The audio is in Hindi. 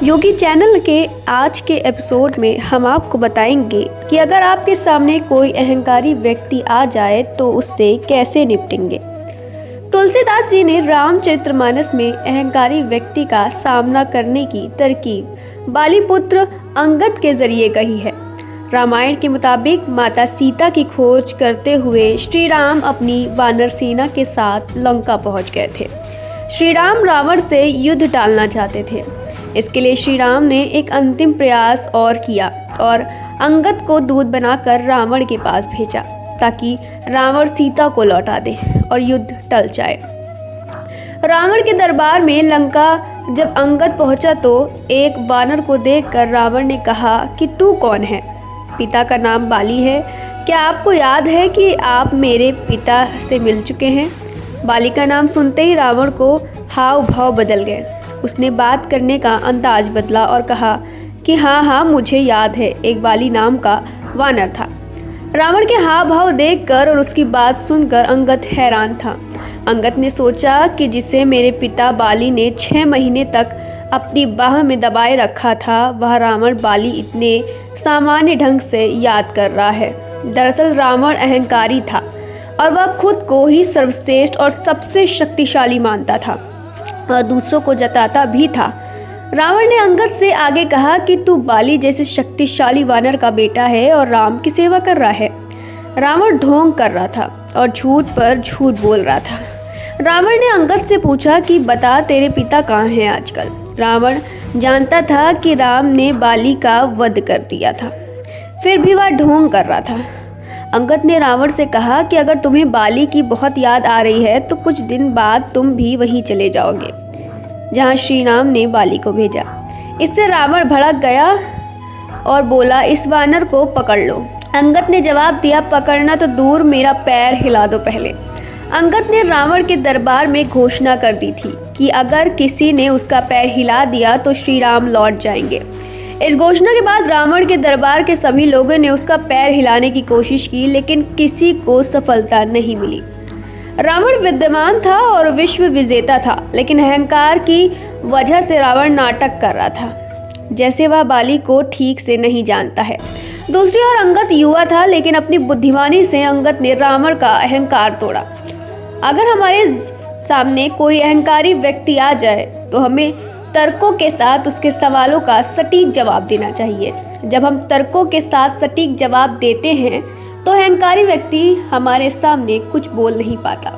योगी चैनल के आज के एपिसोड में हम आपको बताएंगे कि अगर आपके सामने कोई अहंकारी व्यक्ति आ जाए तो उससे कैसे निपटेंगे। तुलसीदास जी ने रामचरितमानस में अहंकारी व्यक्ति का सामना करने की तरकीब बाली पुत्र अंगद के जरिए कही है। रामायण के मुताबिक माता सीता की खोज करते हुए श्री राम अपनी वानर सेना के साथ लंका पहुंच गए थे। श्री राम रावण से युद्ध टालना चाहते थे। इसके लिए श्री राम ने एक अंतिम प्रयास और किया और अंगद को दूत बनाकर रावण के पास भेजा ताकि रावण सीता को लौटा दे और युद्ध टल जाए। रावण के दरबार में लंका जब अंगद पहुंचा तो एक वानर को देखकर रावण ने कहा कि तू कौन है? पिता का नाम बाली है। क्या आपको याद है कि आप मेरे पिता से मिल चुके हैं? बाली का नाम सुनते ही रावण को हाव भाव बदल गए। उसने बात करने का अंदाज बदला और कहा कि हाँ मुझे याद है, एक बाली नाम का वानर था। रावण के हाव भाव देखकर और उसकी बात सुनकर अंगद हैरान था। अंगद ने सोचा कि जिसे मेरे पिता बाली ने 6 महीने तक अपनी बाह में दबाए रखा था, वह रावण बाली इतने सामान्य ढंग से याद कर रहा है। दरअसल रावण अहंकारी था और वह खुद को ही सर्वश्रेष्ठ और सबसे शक्तिशाली मानता था और दूसरों को जताता भी था। रावण ने अंगद से आगे कहा कि तू बाली जैसे शक्तिशाली वानर का बेटा है और राम की सेवा कर रहा है। रावण ढोंग कर रहा था और झूठ पर झूठ बोल रहा था। रावण ने अंगद से पूछा कि बता तेरे पिता कहाँ हैं आजकल। रावण जानता था कि राम ने बाली का वध कर दिया था, फिर भी वह ढोंग कर रहा था। अंगद ने रावण से कहा कि अगर तुम्हें बाली की बहुत याद आ रही है तो कुछ दिन बाद तुम भी वहीं चले जाओगे जहां श्री राम ने बाली को भेजा। इससे रावण भड़क गया और बोला, इस वानर को पकड़ लो। अंगद ने जवाब दिया, पकड़ना तो दूर, मेरा पैर हिला दो पहले। अंगद ने रावण के दरबार में घोषणा कर दी थी कि अगर किसी ने उसका पैर हिला दिया तो श्री राम लौट जाएंगे। इस घोषणा के बाद रावण के दरबार के सभी लोगों ने उसका पैर हिलाने की कोशिश की, लेकिन किसी को सफलता नहीं मिली। रावण विद्यमान था और विश्व विजेता था, लेकिन अहंकार की वजह से रावण नाटक कर रहा था जैसे वह बाली को ठीक से नहीं जानता है। दूसरी ओर अंगद युवा था, लेकिन अपनी बुद्धिमानी से अंगद ने रावण का अहंकार तोड़ा। अगर हमारे सामने कोई अहंकारी व्यक्ति आ जाए तो हमें तर्कों के साथ उसके सवालों का सटीक जवाब देना चाहिए। जब हम तर्कों के साथ सटीक जवाब देते हैं तो अहंकारी व्यक्ति हमारे सामने कुछ बोल नहीं पाता।